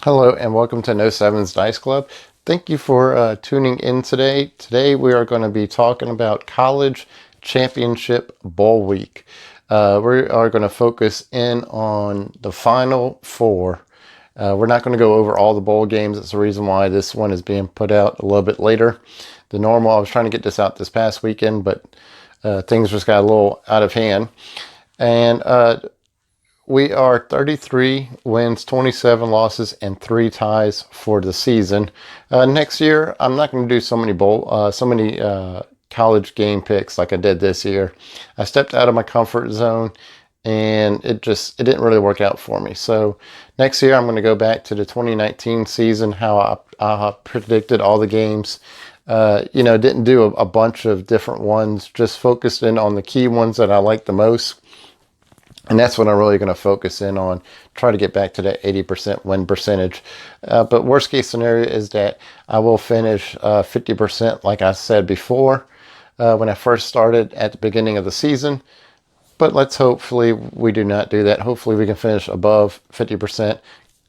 Hello and welcome to No Sevens Dice Club. Thank you for tuning in today. Today we are going to be talking about College Championship Bowl Week. We are going to focus in on the Final Four. We're not going to go over all the bowl games. That's the reason why this one is being put out a little bit later than normal. I was trying to get this out this past weekend, but things just got a little out of hand. And we are 33 wins, 27 losses, and 3 ties for the season. Next year, I'm not going to do so many college game picks like I did this year. I stepped out of my comfort zone, and it didn't really work out for me. So next year, I'm going to go back to the 2019 season, how I predicted all the games. Didn't do a bunch of different ones, just focused in on the key ones that I like the most. And that's what I'm really going to focus in on, try to get back to that 80% win percentage. But worst case scenario is that I will finish 50% like I said before when I first started at the beginning of the season. But hopefully we do not do that. Hopefully we can finish above 50%,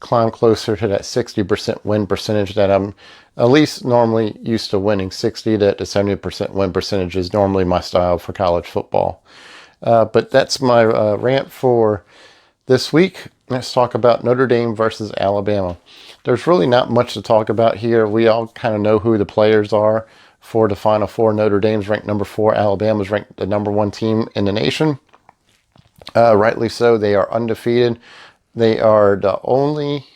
climb closer to that 60% win percentage that I'm at least normally used to winning. 60 to 70% win percentage is normally my style for college football. But that's my rant for this week. Let's talk about Notre Dame versus Alabama. There's really not much to talk about here. We all kind of know who the players are for the Final Four. Notre Dame's ranked number 4. Alabama's ranked the number 1 team in the nation. Rightly so. They are undefeated. They are the only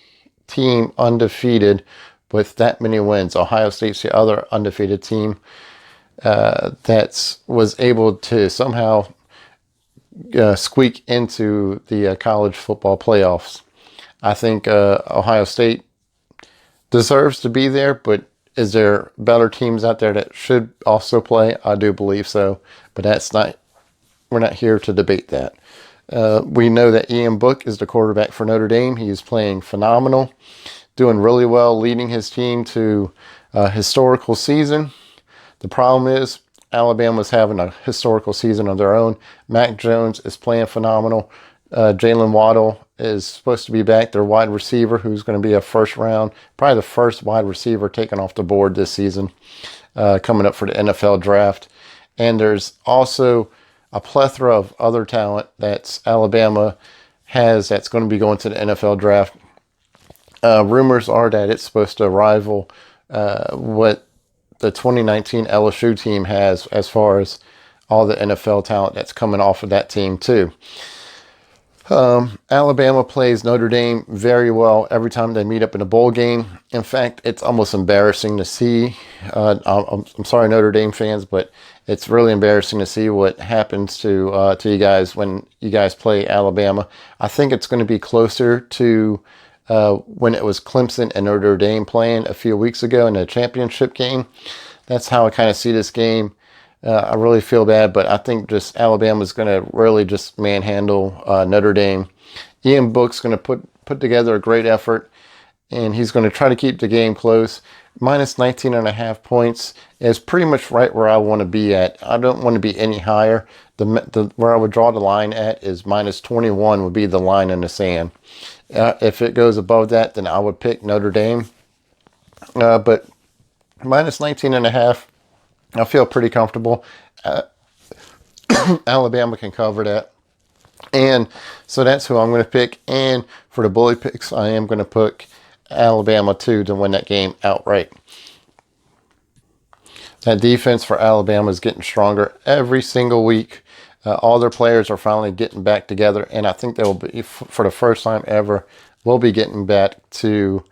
team undefeated with that many wins. Ohio State's the other undefeated team that was able to somehow squeak into the college football playoffs. I think Ohio State deserves to be there, but is there better teams out there that should also play? I do believe so, but we're not here to debate that. We know that Ian Book is the quarterback for Notre Dame. He is playing phenomenal, doing really well, leading his team to a historical season. The problem is Alabama's having a historical season of their own. Mac Jones is playing phenomenal. Jalen Waddle is supposed to be back, their wide receiver, who's going to be a first round, probably the first wide receiver taken off the board this season, coming up for the NFL draft. And there's also a plethora of other talent that Alabama has that's going to be going to the NFL draft. Rumors are that it's supposed to rival what the 2019 LSU team has as far as all the NFL talent that's coming off of that team too. Alabama plays Notre Dame very well every time they meet up in a bowl game. In fact, it's almost embarrassing to see. I'm sorry, Notre Dame fans, but it's really embarrassing to see what happens to you guys when you guys play Alabama. I think it's going to be closer to when it was Clemson and Notre Dame playing a few weeks ago in a championship game. That's how I kind of see this game. I really feel bad, but I think just Alabama's going to really just manhandle Notre Dame. Ian Book's going to put together a great effort, and he's going to try to keep the game close. Minus 19.5 points is pretty much right where I want to be at. I don't want to be any higher. Where I would draw the line at is minus 21 would be the line in the sand. If it goes above that, then I would pick Notre Dame. But minus 19.5, I feel pretty comfortable. Alabama can cover that. And so that's who I'm going to pick. And for the bully picks, I am going to pick Alabama too to win that game outright. That defense for Alabama is getting stronger every single week. All their players are finally getting back together, and I think they will be, for the first time ever, will be getting back to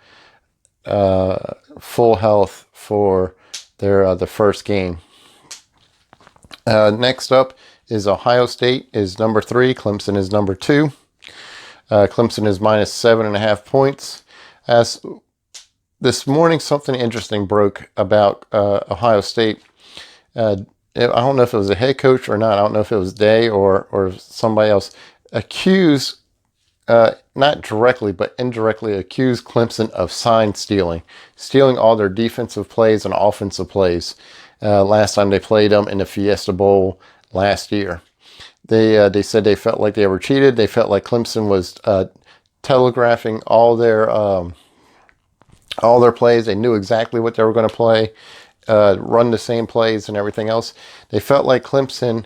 full health for the first game. Next up is Ohio State is number 3. Clemson is number 2. Clemson is minus 7.5 points. As this morning, something interesting broke about Ohio State. I don't know if it was a head coach or not. I don't know if it was Day or somebody else accused, not directly, but indirectly accused Clemson of sign stealing all their defensive plays and offensive plays. Last time they played them in the Fiesta Bowl last year. They said they felt like they were cheated. They felt like Clemson was telegraphing all their all their plays. They knew exactly what they were going to play, run the same plays and everything else. They felt like Clemson,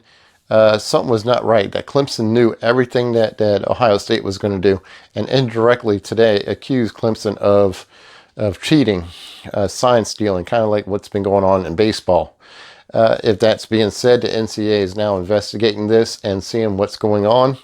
something was not right, that Clemson knew everything that Ohio State was going to do, and indirectly today accused Clemson of cheating, sign stealing, kind of like what's been going on in baseball. If that's being said, the NCAA is now investigating this and seeing what's going on.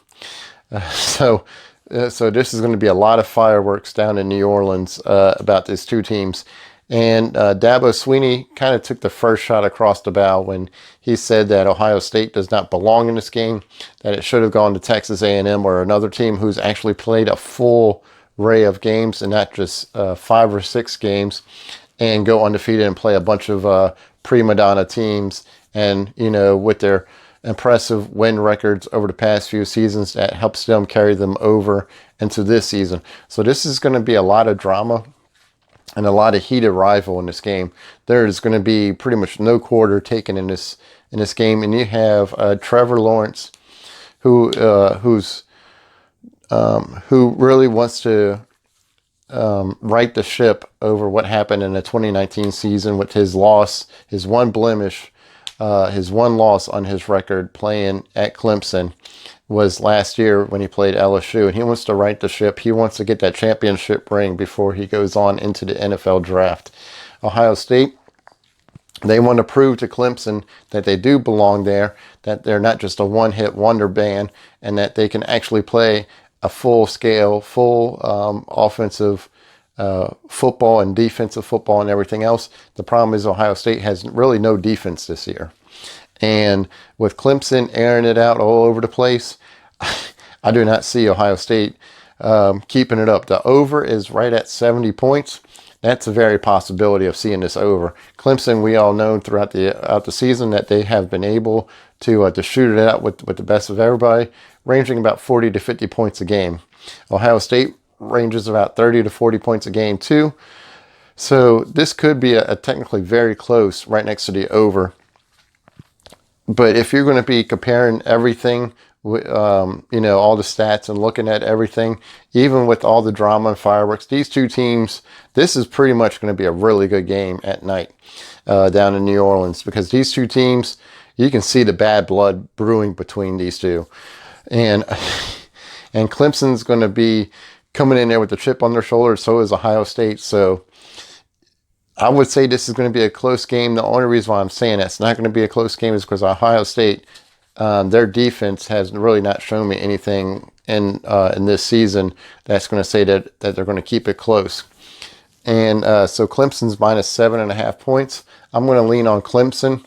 So this is going to be a lot of fireworks down in New Orleans about these two teams. And Dabo Swinney kind of took the first shot across the bow when he said that Ohio State does not belong in this game, that it should have gone to Texas A&M or another team who's actually played a full array of games and not just 5 or 6 games, and go undefeated and play a bunch of prima donna teams. And, you know, with their impressive win records over the past few seasons, that helps them carry them over into this season. So this is going to be a lot of drama and a lot of heated rival in this game. There is going to be pretty much no quarter taken in this game, and you have Trevor Lawrence, who really wants to right the ship over what happened in the 2019 season with his loss, his one blemish, his one loss on his record playing at Clemson was last year when he played LSU, and he wants to right the ship. He wants to get that championship ring before he goes on into the NFL draft. Ohio State, they want to prove to Clemson that they do belong there, that they're not just a one-hit wonder band, and that they can actually play a full-scale, offensive football and defensive football and everything else. The problem is Ohio State has really no defense this year. And with Clemson airing it out all over the place, I do not see Ohio State keeping it up. The over is right at 70 points. That's a very possibility of seeing this over. Clemson, we all know throughout the season that they have been able to shoot it out with the best of everybody, ranging about 40 to 50 points a game. Ohio State ranges about 30 to 40 points a game too. So this could be a technically very close, right next to the over. But if you're going to be comparing everything, you know, all the stats and looking at everything, even with all the drama and fireworks, these two teams, this is pretty much going to be a really good game at night down in New Orleans, because these two teams, you can see the bad blood brewing between these two. And Clemson's going to be coming in there with the chip on their shoulder. So is Ohio State. So I would say this is going to be a close game. The only reason why I'm saying it's not going to be a close game is because Ohio State, their defense has really not shown me anything in this season that's going to say that they're going to keep it close. And so Clemson's minus 7.5 points. I'm going to lean on Clemson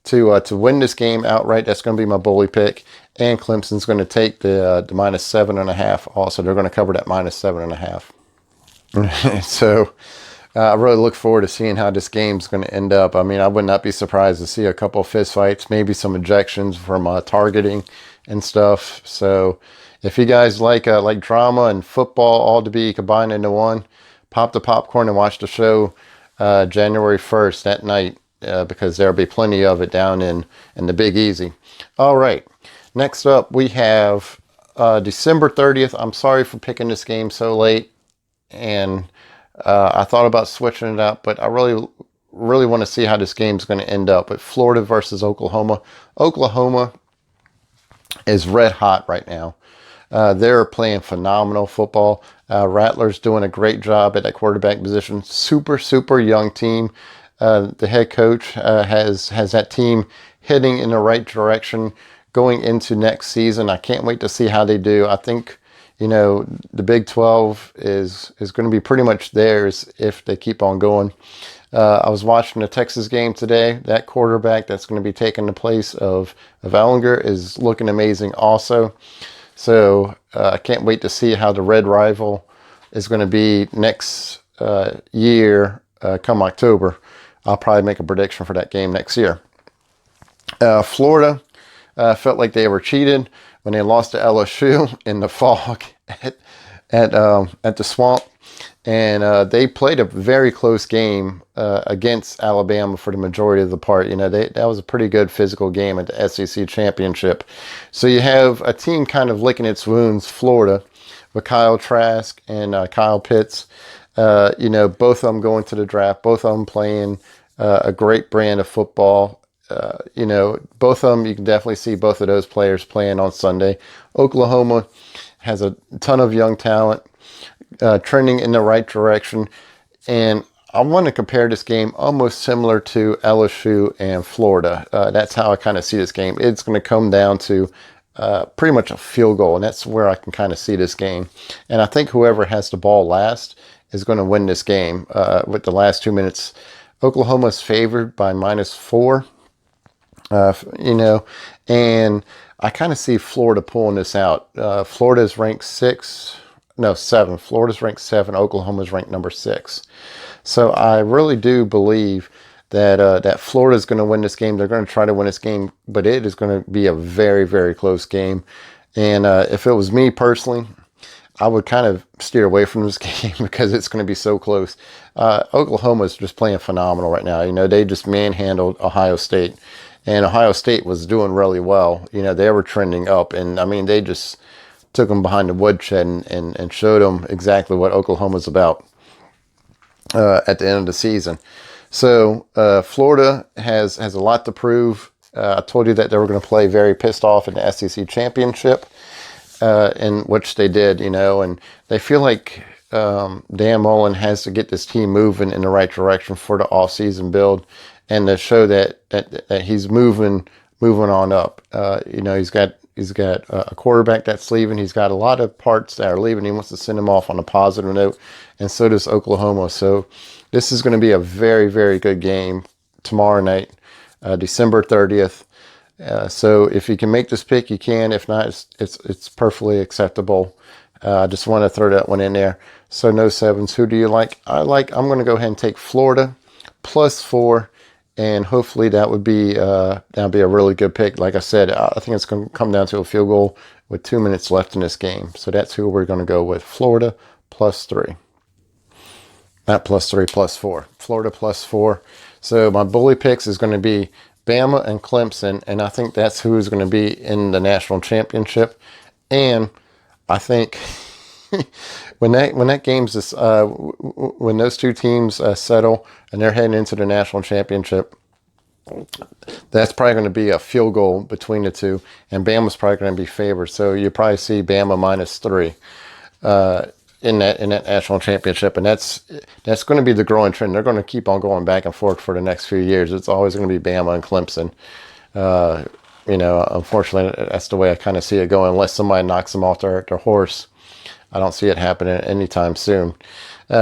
to win this game outright. That's going to be my bully pick. And Clemson's going to take the minus 7.5 also. They're going to cover that minus 7.5. So I really look forward to seeing how this game's going to end up. I mean, I would not be surprised to see a couple of fist fights, maybe some ejections from targeting and stuff. So if you guys like drama and football all to be combined into one, pop the popcorn and watch the show January 1st that night, because there'll be plenty of it down in the Big Easy. All right. Next up, we have December 30th. I'm sorry for picking this game so late, and I thought about switching it up, but I really want to see how this game's going to end up. But Florida versus Oklahoma. Oklahoma is red hot right now. They're playing phenomenal football. Rattler's doing a great job at that quarterback position. Super young team. The head coach has that team heading in the right direction going into next season. I can't wait to see how they do. I think, you know, the Big 12 is going to be pretty much theirs if they keep on going. I was watching the Texas game today. That quarterback that's going to be taking the place of Ellinger is looking amazing also. So I can't wait to see how the Red Rival is going to be next year come October. I'll probably make a prediction for that game next year. Florida felt like they were cheated when they lost to LSU in the fog at the Swamp. And they played a very close game against Alabama for the majority of the part. You know, that was a pretty good physical game at the SEC championship. So you have a team kind of licking its wounds, Florida, with Kyle Trask and Kyle Pitts. Both of them going to the draft, both of them playing a great brand of football. Both of them, you can definitely see both of those players playing on Sunday. Oklahoma has a ton of young talent, trending in the right direction. And I want to compare this game almost similar to LSU and Florida. That's how I kind of see this game. It's going to come down to pretty much a field goal, and that's where I can kind of see this game. And I think whoever has the ball last is going to win this game with the last 2 minutes. Oklahoma's favored by -4, and I kind of see Florida pulling this out. Florida's ranked 7. Florida's ranked 7. Oklahoma's ranked number 6. So I really do believe that Florida's going to win this game. They're going to try to win this game, but it is going to be a very, very close game. And if it was me personally, I would kind of steer away from this game because it's going to be so close. Oklahoma's just playing phenomenal right now. They just manhandled Ohio State, and Ohio State was doing really well. They were trending up, and I mean, they just took them behind the woodshed and showed them exactly what Oklahoma's about at the end of the season. So Florida has a lot to prove. I told you that they were going to play very pissed off in the SEC championship, in which they did, and they feel like Dan Mullen has to get this team moving in the right direction for the off-season build, and to show that he's moving on up. He's got a quarterback that's leaving. He's got a lot of parts that are leaving. He wants to send them off on a positive note, and so does Oklahoma. So this is going to be a very, very good game tomorrow night, December 30th. So if you can make this pick, you can. If not, it's perfectly acceptable. I just want to throw that one in there. So no sevens. Who do you like? I'm going to go ahead and take Florida +4. And hopefully that'll be a really good pick. Like I said, I think it's going to come down to a field goal with 2 minutes left in this game. So that's who we're going to go with. Florida +3. Not +3, +4. Florida +4. So my bully picks is going to be Bama and Clemson. And I think that's who is going to be in the national championship. And I think when that game's when those two teams settle and they're heading into the national championship, that's probably going to be a field goal between the two, and Bama's probably going to be favored. So you probably see Bama -3 in that national championship, and that's going to be the growing trend. They're going to keep on going back and forth for the next few years. It's always going to be Bama and Clemson. Unfortunately, that's the way I kind of see it going, unless somebody knocks them off their horse. I don't see it happening anytime soon.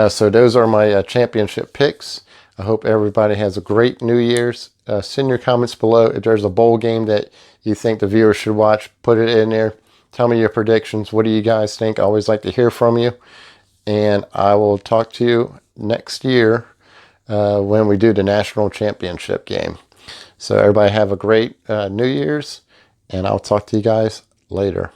So those are my championship picks. I hope everybody has a great New Year's. Send your comments below. If there's a bowl game that you think the viewers should watch, put it in there. Tell me your predictions. What do you guys think? I always like to hear from you. And I will talk to you next year when we do the national championship game. So everybody have a great New Year's, and I'll talk to you guys later.